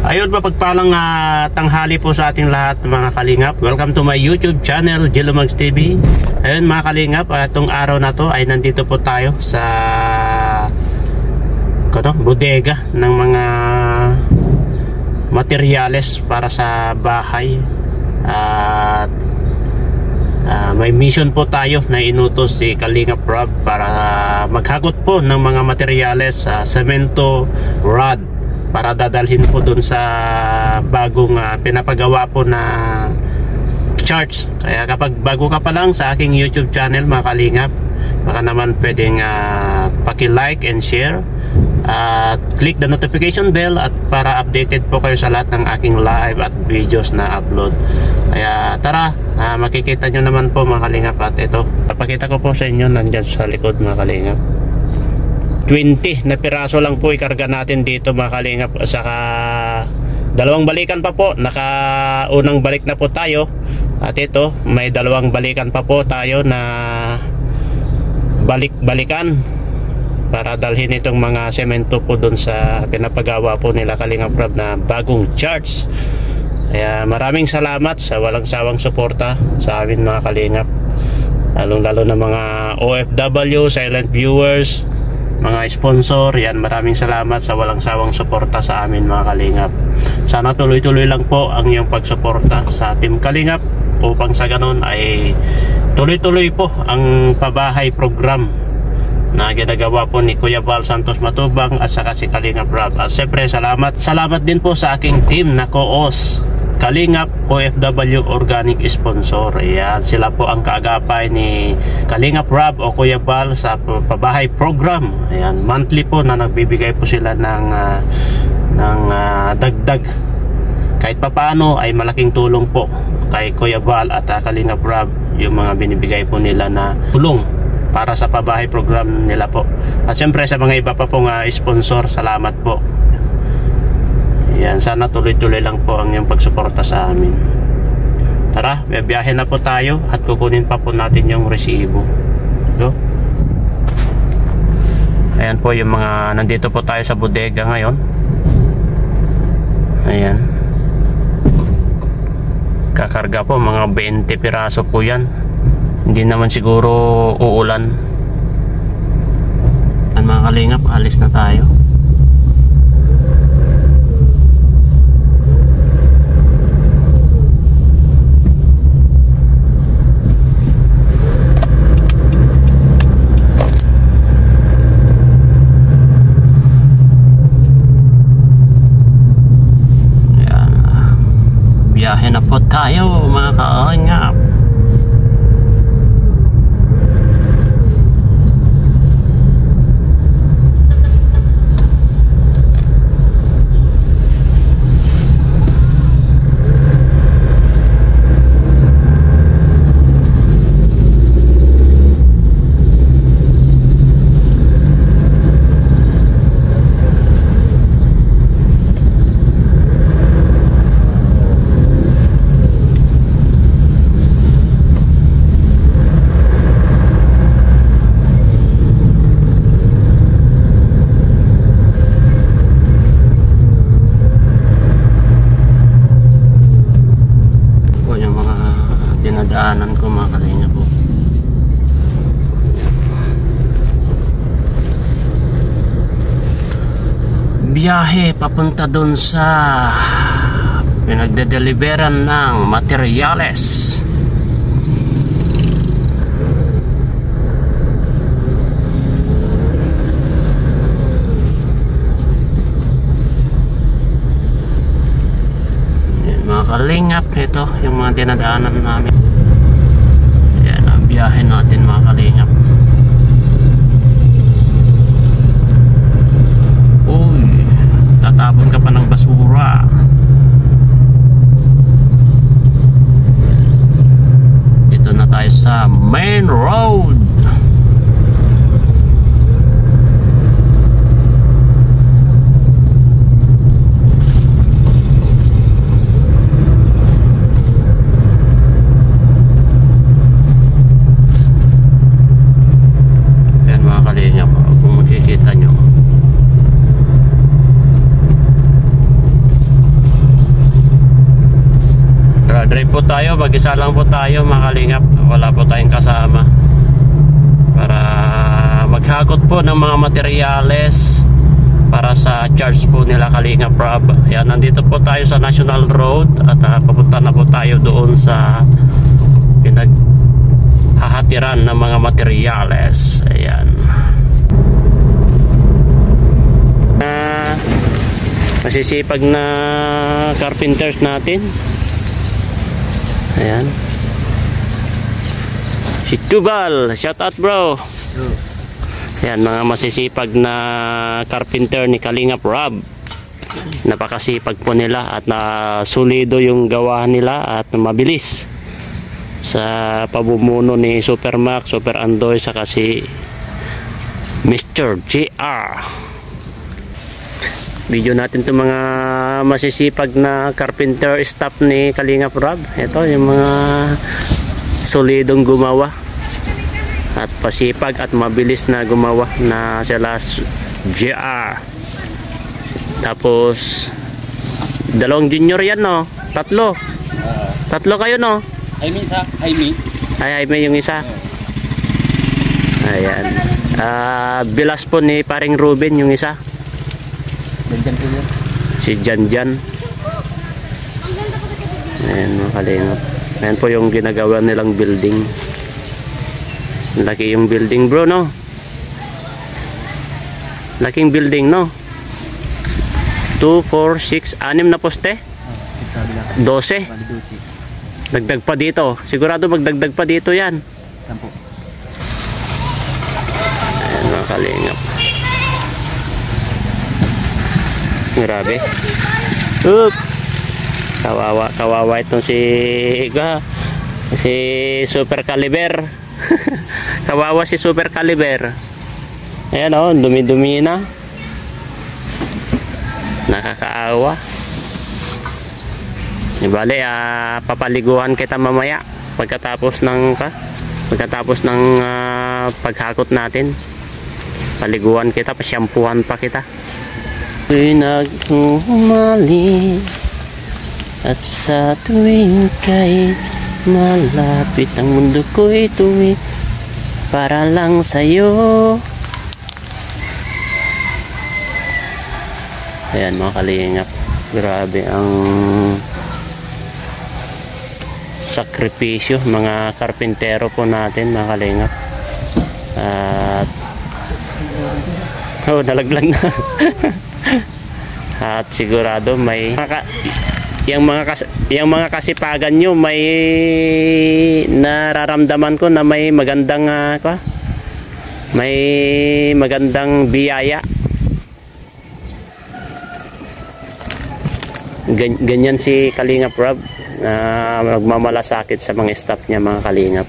Ayun, mapagpalang tanghali po sa ating lahat mga kalingap. Welcome to my YouTube channel, Jilumags TV. Ayun mga kalingap, itong araw na to ay nandito po tayo sa bodega ng mga materyales para sa bahay. At may mission po tayo na inutos si Kalingap Rob para maghagot po ng mga materyales, semento, rod, para dadalhin po dun sa bagong pinapagawa po na church. Kaya kapag bago ka pa lang sa aking YouTube channel mga kalingap, baka naman pwedeng paki-like and share at click the notification bell at para updated po kayo sa lahat ng aking live at videos na upload. Kaya tara, makikita nyo naman po mga kalingap. At ito, papakita ko po sa inyo nandyan sa likod mga kalingap. 20 na piraso lang po ikarga natin dito mga kalingap. Saka dalawang balikan pa po. Nakaunang balik na po tayo. At ito, may dalawang balikan pa po tayo na balik-balikan para dalhin itong mga semento po dun sa pinapagawa po nila Kalingap Rob na bagong church. Kaya maraming salamat sa walang sawang suporta sa amin mga kalingap, lalong-lalo na mga OFW, silent viewers, mga sponsor. Yan, maraming salamat sa walang sawang suporta sa amin mga kalingap. Sana tuloy-tuloy lang po ang iyong pagsuporta sa Team Kalingap upang sa ganon ay tuloy-tuloy po ang pabahay program na ginagawa po ni Kuya Val Santos Matubang at saka si Kalingap Rob. At siyempre salamat din po sa aking team na co-os Kalingap OFW Organic Sponsor. Ayan, sila po ang kaagapay ni Kalingap Rob o Kuya Val sa pabahay program. Ayan, monthly po na nagbibigay po sila ng dagdag. Kahit papaano ay malaking tulong po kay Kuya Val at Kalingap Rob yung mga binibigay po nila na tulong para sa pabahay program nila po. At siyempre sa mga iba pa pong sponsor, salamat po. Yan, sana tuloy-tuloy lang po ang yung pagsuporta sa amin. Tara, may biyahe na po tayo at kukunin pa po natin yung resibo. So, ayan po yung mga, nandito po tayo sa bodega ngayon. Ayan, kakarga po mga 20 piraso po yan. Hindi naman siguro uulan. At mga kalingap, alis na tayo. Ayan. Biyahe na po tayo mga kalingap. Dinadaanan ko mga kalingap po. Biyahe papunta dun sa pinagdedeliveran ng materyales. Mga kalingap, ito yung mga dinadaanan namin. Yan ang biyahe natin mga kalingap. Uy, tatapon ka pa ng basura. Dito na tayo sa main road. po tayo, mag-isa lang po tayo mga kalingap, wala po tayong kasama para maghakot po ng mga materyales para sa charge po nila Kalingap Rob. Ayan, nandito po tayo sa National Road at papunta na po tayo doon sa hahatiran ng mga materyales. Ayan, masisipag na carpenters natin. Ayan, si Tubal, shout out bro. Ayan, mga masisipag na carpenter ni Kalingap Rob. Napakasipag po nila at solido yung gawa nila at mabilis sa pabumuno ni Super Max, Super Andoy, saka si Mr. JR. Video natin itong mga masisipag na carpenter staff ni Kalingap Rob. Ito yung mga solidong gumawa at pasipag at mabilis na gumawa na sila JR. Tapos dalawang junior yan, no? Tatlo kayo, no? Jaime yung isa. Ayan, bilas po ni paring Ruben yung isa, si Janjan. Ayan mga Kalingap, ayan po yung ginagawa nilang building. Laki yung building bro, no? Laking building, no? 2, 4, 6, 6 na poste? 12. Dagdag pa dito. Sigurado magdagdag pa dito yan. Ayan mga Kalingap. Grabe. Oop. Kawawa itong si Super Caliber. Kawawa si Super Caliber. Ayan o, dumi-dumi na. Nakakaawa. Ibali, papaliguan kita mamaya pagkatapos ng paghakot natin. Paliguan kita, pasyampuhan pa kita. Pinagmumali at sa tuwing kay malapit ang mundo ko ituwi para lang sa'yo. Ayan mga Kalingap, grabe ang sakripisyo mga karpintero po natin mga Kalingap. At nalaglag na. At sigurado may yung mga kasipagan nyo, may nararamdaman ko na may magandang biyaya. Ganyan si Kalingap Rob, nagmamalasakit sa mga staff niya mga Kalingap.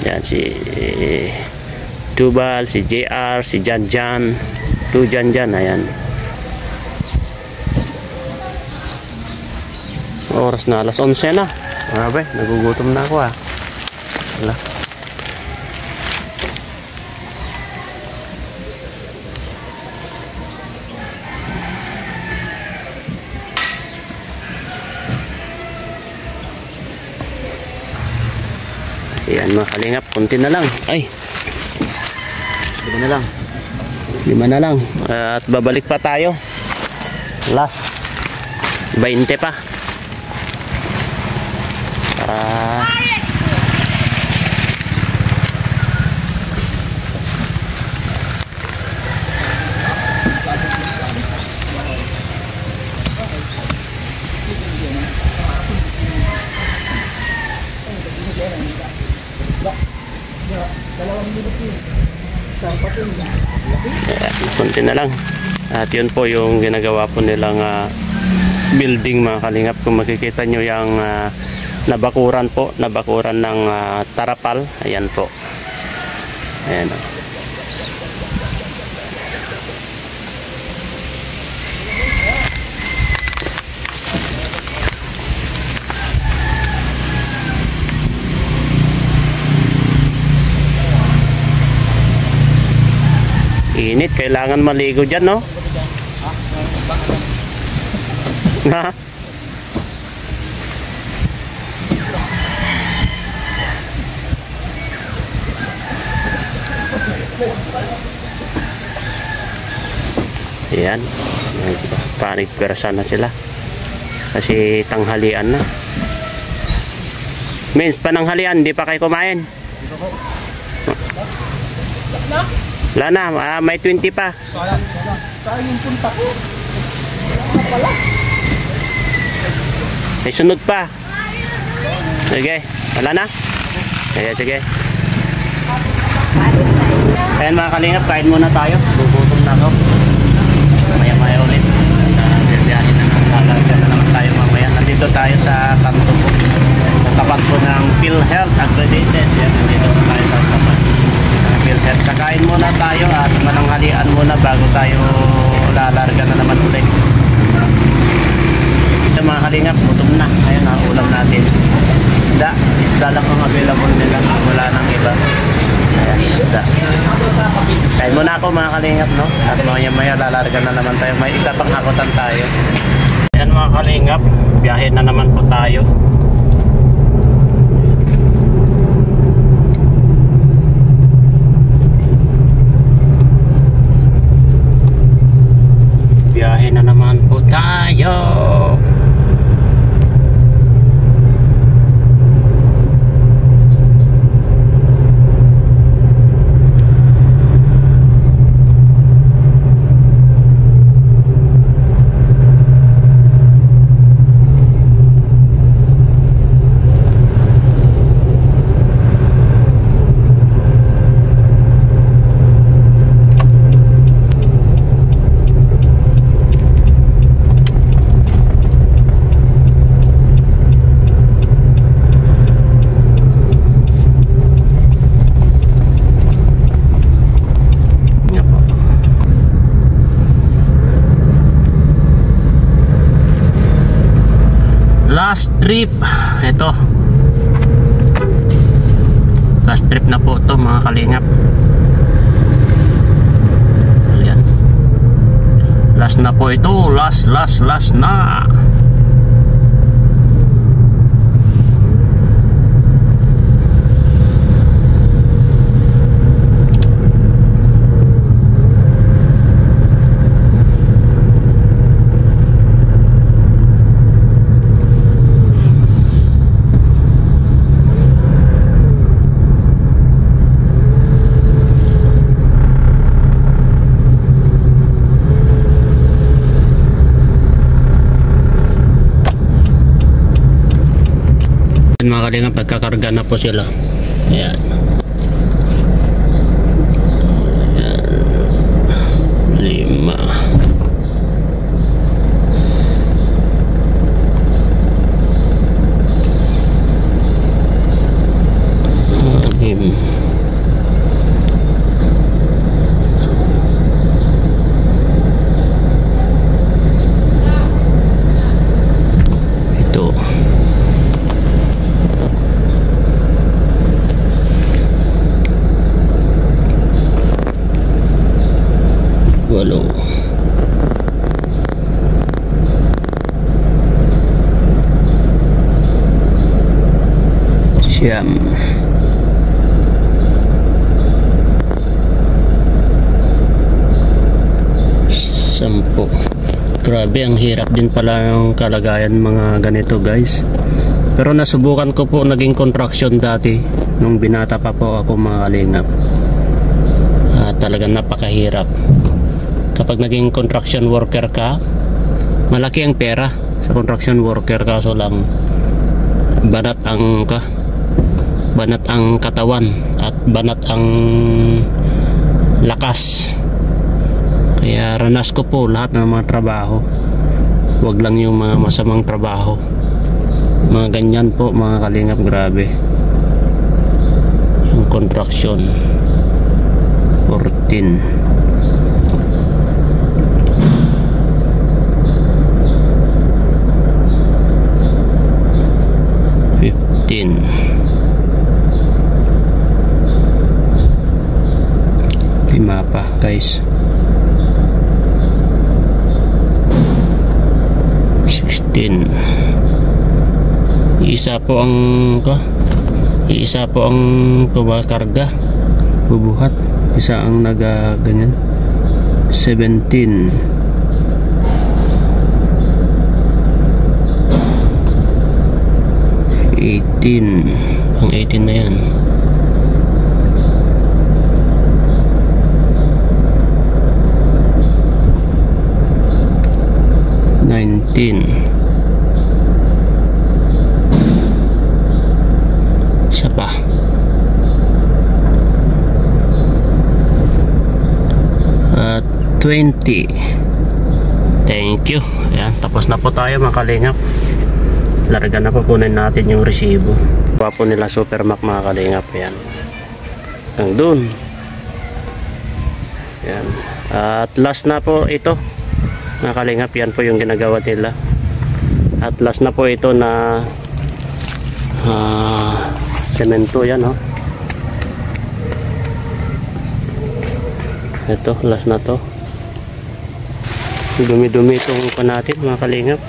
Yan si Tubal, si JR, si Janjan, ayan. Oras na, alas 11 na. Grabe, nagugutom na ako Wala. Ayan mga Kalingap, kunti na lang. Ay, 5 na lang. At babalik pa tayo. Last 20 pa. Kunti na lang. At yun po yung ginagawa po nilang building mga Kalingap. Kung makikita nyo yung nabakuran ng tarapal. Ayan po. Ayan. Init, kailangan maligo dyan, no? Ha? Ayan. Parigpersa na sila. Kasi tanghalian na. Means pananghalian, di pa kayo kumain? Wala na, may 20 pa. Saan yung punta ko? May sunod pa. Sige, wala na? Sige, sige. Ayan mga kalingap, kain muna tayo. Gugutom na ako. Maya-maya ulit. Biyahin na ng lalagyan na naman tayo mamaya. Nandito tayo sa kanto po. Tapat po ng PhilHealth accredited. Yan, nandito po tayo sa tapat ng PhilHealth. Kakain muna tayo at mananghalian muna bago tayo lalarga na naman ulit. Ito mga kalingap, gutom na. Ayun ang ulam natin. Isda lang ang available nila. Wala nang iba. Ayan, isda. Kain muna ako mga kalingap, no? At maya-maya lalarga na naman tayo. May isa pang hakutan tayo. Ayan mga kalingap, biyahe na naman po tayo. Biyahe na naman po tayo. Last trip. Ito. Last trip na po ito mga kalingap. Ayan. Last na po ito. Last na. Mga kalingap, nagkakarga na po sila. Ayan. Ayan. 5. Ito. Walo. Siyam. 10. Grabe, ang hirap din pala ng kalagayan mga ganito guys. Pero nasubukan ko po naging contraction dati nung binata pa po ako mga kalingap. Talagang napakahirap. Kapag naging construction worker ka, malaki ang pera sa construction worker, kaso lang banat ang katawan at banat ang lakas. Kaya ranas ko po lahat ng mga trabaho. Wag lang yung mga masamang trabaho. Mga ganyan po mga kalingap, grabe. Yung construction 14. 15. 5 pa guys. 16. Isa po ang kumakarga, bubuhat. Isa ang ganyan. 17. 18. Ang 18 na yan. 19. Isa pa. At 20. Thank you. Ayan, tapos na po tayo mga kalingap. Larga na po, kunin natin yung resibo. Kuha po nila Supermac mga kalingap. Ayan. Hanggang dun. Ayan. At last na po ito mga kalingap. Yan po yung ginagawa nila. At last na po ito na semento. Yan oh. Ito, last na to. Dumi-dumi itong pa natin mga kalingap.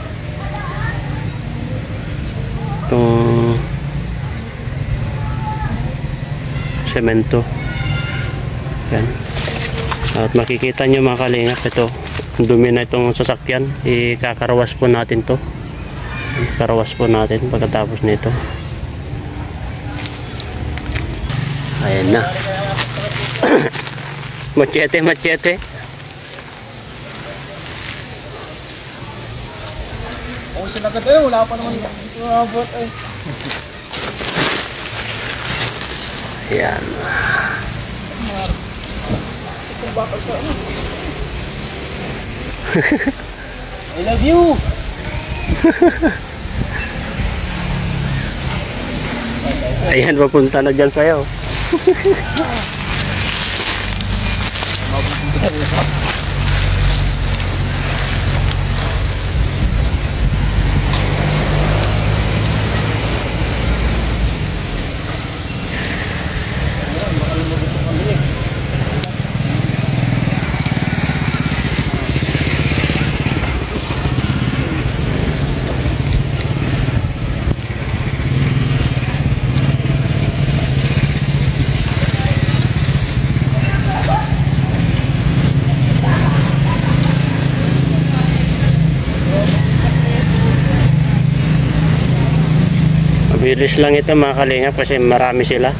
Itong semento. Yan. At makikita nyo mga kalingap, ito dumi na itong sasakyan. Ikakarawas po natin to. Karawas po natin pagkatapos nito. Ayan na. Machete. Oh, sila ka tayo. Wala pa naman dito abot eh. Ayan. I love you. Ayan, papunta na dyan sa'yo. Bilis lang ito mga kalingap kasi marami sila.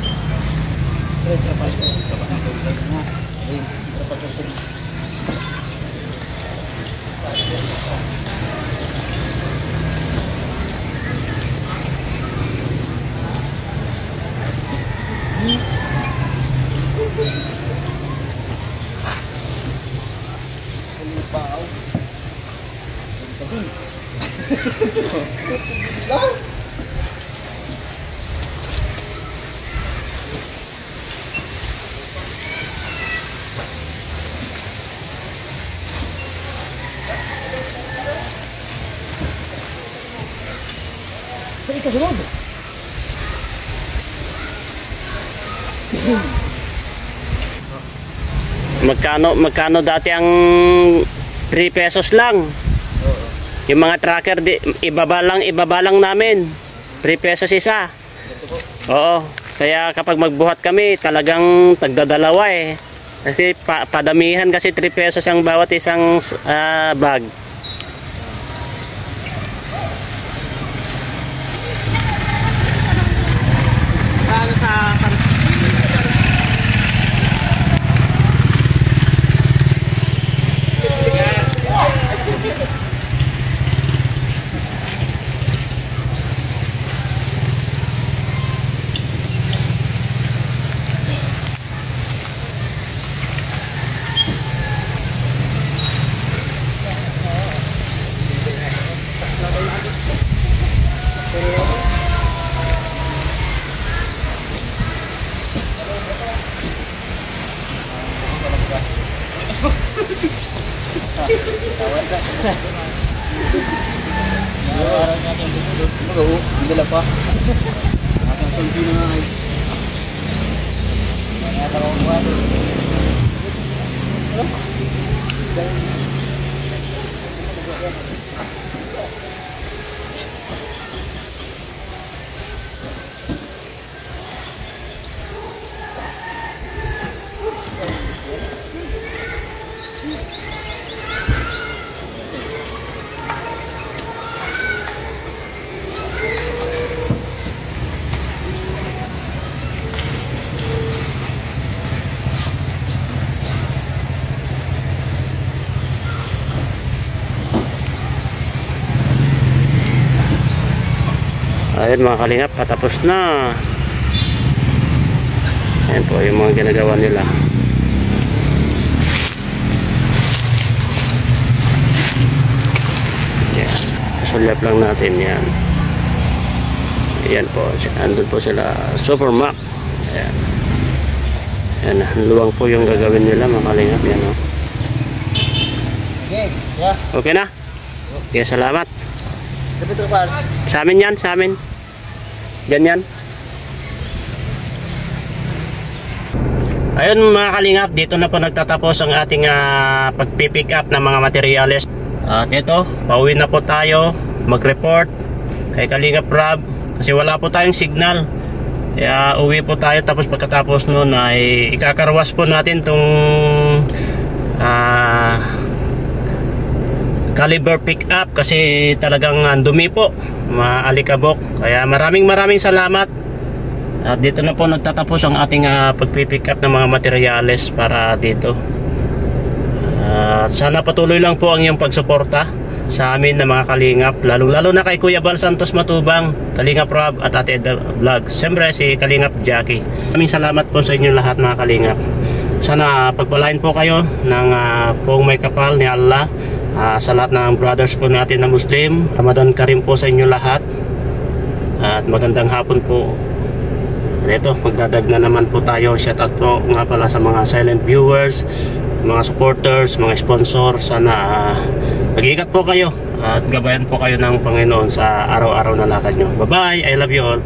Magkano dati ang 3 pesos lang. Yung mga tracker ibaba lang namin. 3 pesos isa. Oo. Kaya kapag magbuhat kami, talagang tagdadalawa eh. Kasi padamihan kasi 3 pesos ang bawat isang bag. Dala pa. Atang tulpi na nga ay. Ayun mga kalingap, patapos na. Ayan po yung mga ginagawa nila. Yan, sulyap lang natin yan. Ayan po, andun po sila Supermac. Ayan. Ayan, luwang po yung gagawin nila mga kalingap. Yan, oh. Okay, yeah. Okay na? Okay, salamat. Dapat ito pa. Sa amin yan, sa amin. Ganyan. Ayun mga kalingap, dito na po nagtatapos ang ating pagpipick up ng mga materyales. At ito, pauwi na po tayo mag-report kay Kalingap Rob kasi wala po tayong signal. Kaya uwi po tayo, tapos pagkatapos nun ay ikakarwas po natin tong caliber pick up kasi talagang dumi po, maalikabok. Kaya maraming salamat. At dito na po nagtatapos ang ating pagpipick up ng mga materyales para dito. Sana patuloy lang po ang iyong pagsuporta sa amin na mga kalingap, lalo na kay Kuya Bal Santos Matubang, Kalingap Rob at Ate Edna Vlog, siyempre si Kalingap Jackie. Maraming salamat po sa inyo lahat mga kalingap. Sana pagpalain po kayo ng poong may kapal ni Allah. Sa lahat ng brothers po natin na Muslim, Ramadan Karim po sa inyo lahat. At magandang hapon po. At ito, magdadag na naman po tayo. Shout out po nga pala sa mga silent viewers, mga supporters, mga sponsor. Sana mag-iingat po kayo at gabayan po kayo ng Panginoon sa araw-araw na lakad nyo. Bye bye, I love you all.